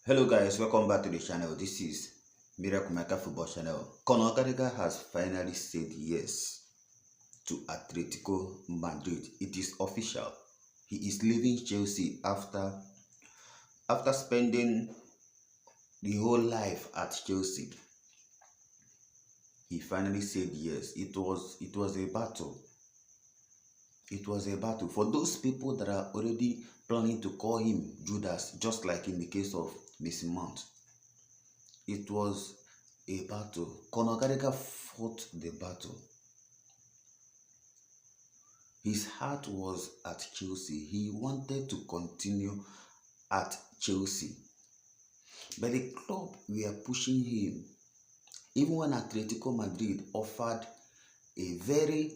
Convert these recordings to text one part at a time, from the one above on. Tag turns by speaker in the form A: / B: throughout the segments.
A: Hello guys, welcome back to the channel. This is Miracle Maker Football Channel. Conor Gallagher has finally said yes to Atletico Madrid. It is official. He is leaving Chelsea after spending the whole life at Chelsea. He finally said yes. It was a battle. It was a battle for those people that are already planning to call him Judas, just like in the case of Mason Mount. It was a battle. Conor Gallagher fought the battle. His heart was at Chelsea. He wanted to continue at Chelsea. But the club were pushing him. Even when Atletico Madrid offered a very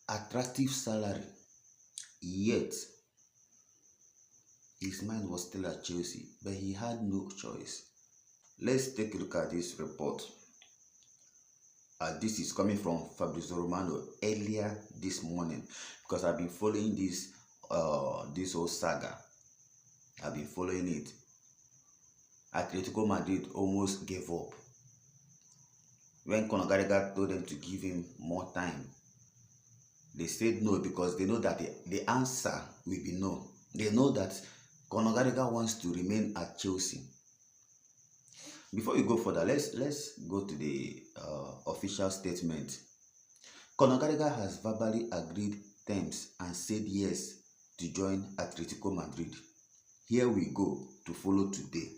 A: attractive salary, yet his mind was still at Chelsea, but he had no choice. Let's take a look at this report. This is coming from Fabrizio Romano earlier this morning, because I've been following this whole saga. I've been following it. Atletico Madrid almost gave up when Conor Gallagher told them to give him more time. They said no because they know that the answer will be no. They know that Conor Gallagher wants to remain at Chelsea. Before we go further, let's go to the official statement. Conor Gallagher has verbally agreed terms and said yes to join Atletico Madrid. Here we go to follow today,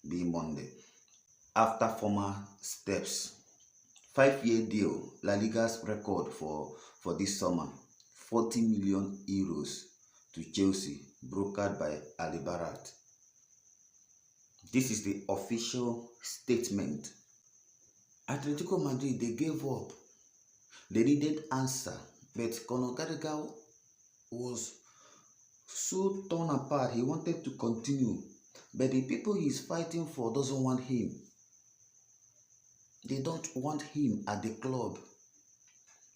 A: being Monday. After former steps, 5-year deal, La Liga's record for this summer, 40 million euros to Chelsea, brokered by Ali Barat. This is the official statement. Atletico Madrid, they gave up. They needed answer, but Conor Gallagher was so torn apart. He wanted to continue, but the people he's fighting for doesn't want him. They don't want him at the club.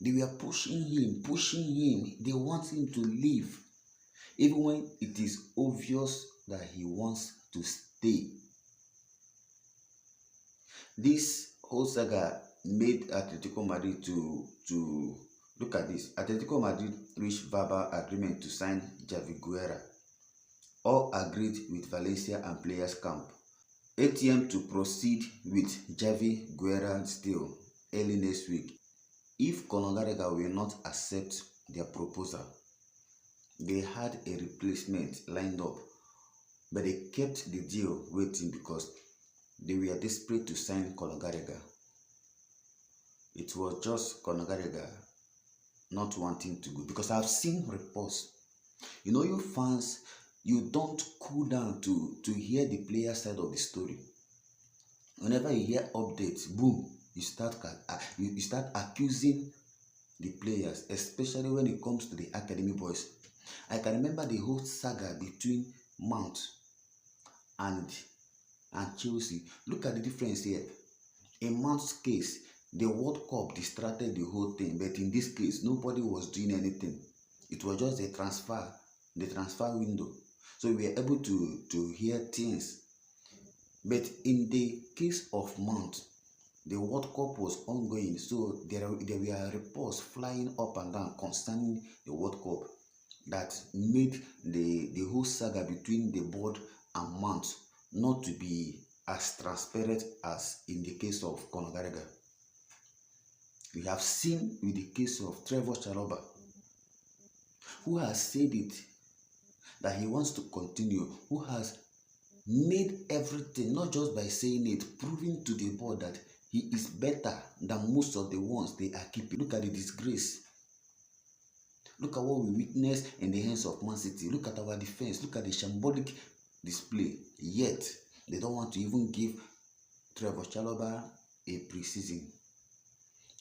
A: They were pushing him. They want him to leave, even when it is obvious that he wants to stay. This whole saga made Atletico Madrid to look at this. Atletico Madrid reached verbal agreement to sign Javi Guerra. All agreed with Valencia and players camp. ATM to proceed with Javi Guerra still early next week if Conor Gallagher will not accept their proposal. They had a replacement lined up, but they kept the deal waiting because they were desperate to sign Conor Gallagher. It was just Conor Gallagher not wanting to go, because I've seen reports. You fans, you don't cool down to hear the player side of the story. Whenever you hear updates, boom, you start accusing the players, especially when it comes to the academy boys. I can remember the whole saga between Mount and Chelsea. Look at the difference here. In Mount's case, the World Cup distracted the whole thing, but in this case, nobody was doing anything. It was just the transfer window. So we were able to hear things. But in the case of Mount, the World Cup was ongoing, so there were reports flying up and down concerning the World Cup that made the whole saga between the board and Mount not to be as transparent as in the case of Conor Gallagher. We have seen with the case of Trevor Chalobah, who has said it, that he wants to continue, who has made everything, not just by saying it, proving to the board that he is better than most of the ones they are keeping. Look at the disgrace. Look at what we witnessed in the hands of Man City. Look at our defense. Look at the shambolic display. Yet, they don't want to even give Trevor Chalobah a preseason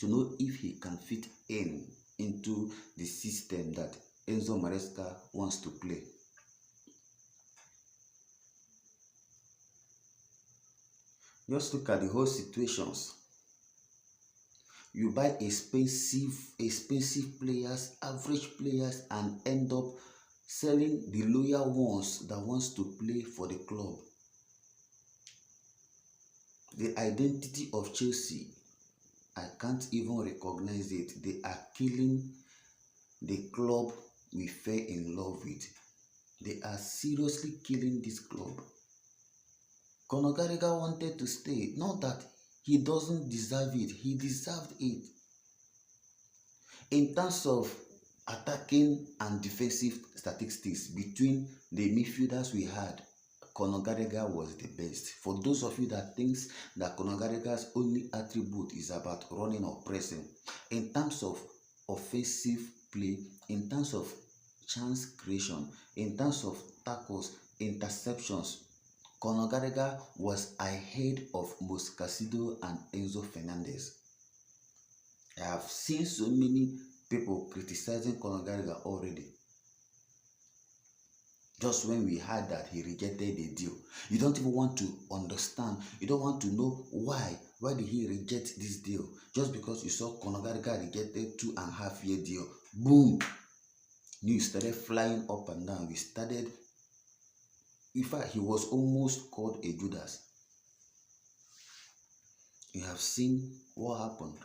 A: to know if he can fit into the system that Enzo Maresca wants to play. Just look at the whole situations. You buy expensive players, average players, and end up selling the loyal ones that wants to play for the club. The identity of Chelsea, I can't even recognize it. They are killing the club we fell in love with. They are seriously killing this club. Conor Gallagher wanted to stay. Not that he doesn't deserve it. He deserved it. In terms of attacking and defensive statistics between the midfielders we had, Conor Gallagher was the best. For those of you that thinks that Conor Gallagher's only attribute is about running or pressing, in terms of offensive play, in terms of chance creation, in terms of tackles, interceptions, Conor Gallagher was ahead of Mos Casido and Enzo Fernandez. I have seen so many people criticizing Conor Gallagher already. Just when we heard that he rejected the deal, you don't even want to understand. You don't want to know why. Why did he reject this deal? Just because you saw Conor Gallagher rejected 2.5-year deal. Boom! News started flying up and down. We started. In fact, he was almost called a Judas. You have seen what happened.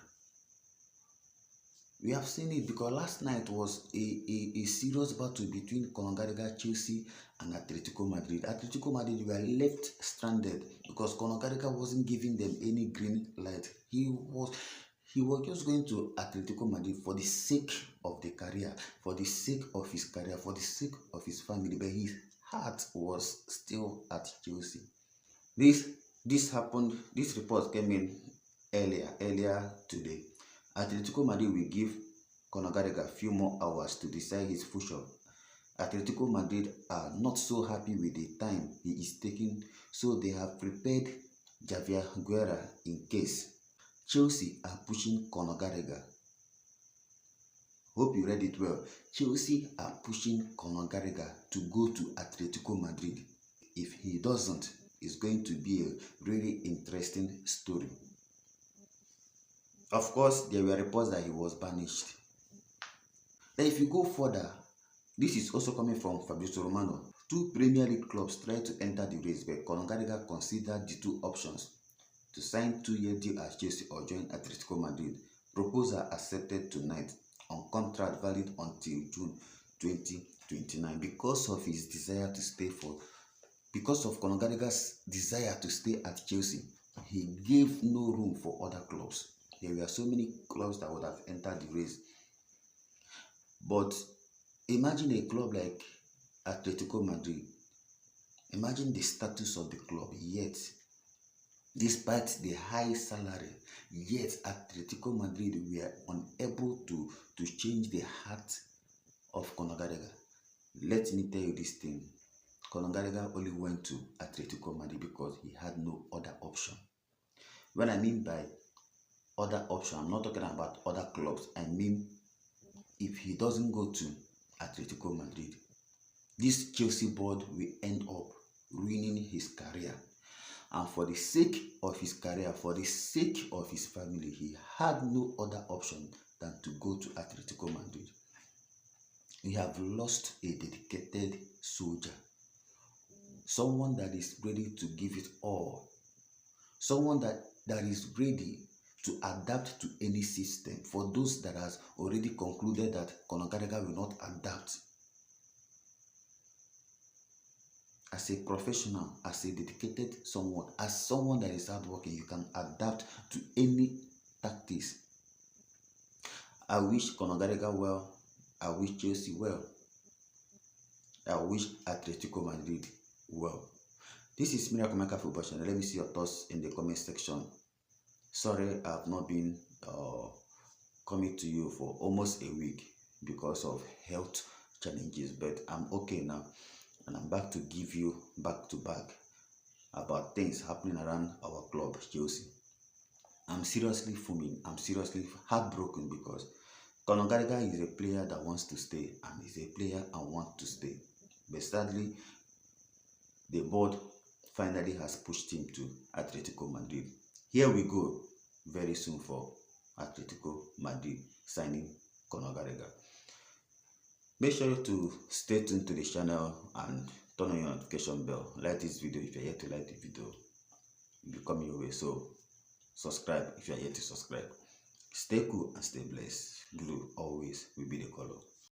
A: We have seen it because last night was a serious battle between Conor Gallagher, Chelsea, and Atletico Madrid. Atletico Madrid were left stranded because Conor Gallagher wasn't giving them any green light. He was just going to Atletico Madrid for the sake of the career, for the sake of his career, for the sake of his family, but his heart was still at Chelsea. This happened. This report came in earlier today. Atletico Madrid will give Conor Gallagher a few more hours to decide his future. Atletico Madrid are not so happy with the time he is taking, so they have prepared Javier Guerra in case. Chelsea are pushing Conor Gallagher. Hope you read it well. Chelsea are pushing Conor Gallagher to go to Atletico Madrid. If he doesn't, it's going to be a really interesting story. Of course, there were reports that he was banished. Then if you go further, this is also coming from Fabrizio Romano. 2 Premier League clubs tried to enter the race, but Conor Gallagher considered the 2 options: to sign 2-year deal at Chelsea or join Atletico Madrid. Proposal accepted tonight on contract valid until June 2029. Because of his desire to stay because of Conor Gallagher's desire to stay at Chelsea, he gave no room for other clubs. There were so many clubs that would have entered the race. But imagine a club like Atletico Madrid. Imagine the status of the club, yet, despite the high salary, yet Atletico Madrid were unable to change the heart of Conor Gallagher. Let me tell you this thing. Conor Gallagher only went to Atletico Madrid because he had no other option. When I mean by other option, I'm not talking about other clubs. I mean, if he doesn't go to Atletico Madrid, this Chelsea board will end up ruining his career. And for the sake of his career, for the sake of his family, he had no other option than to go to Atletico Madrid. We have lost a dedicated soldier, someone that is ready to give it all, someone that is ready to adapt to any system. For those that has already concluded that Conor Gallagher will not adapt, as a professional, as a dedicated someone, as someone that is hardworking, you can adapt to any tactics. I wish Conor Gallagher well. I wish Chelsea well. I wish Atletico Madrid well. This is Miracle Maker Football Channel. Let me see your thoughts in the comment section. Sorry, I have not been coming to you for almost a week because of health challenges, but I'm okay now, and I'm back to give you back to back about things happening around our club, Chelsea. I'm seriously fuming. I'm seriously heartbroken because Conor Gallagher is a player that wants to stay, and is a player I want to stay. But sadly, the board finally has pushed him to Atletico Madrid. Here we go very soon for Atletico Madrid signing Conor Gallagher. Make sure to stay tuned to the channel and turn on your notification bell. Like this video if you're yet to like the video. come your way. So subscribe if you are yet to subscribe. Stay cool and stay blessed. Blue always will be the color.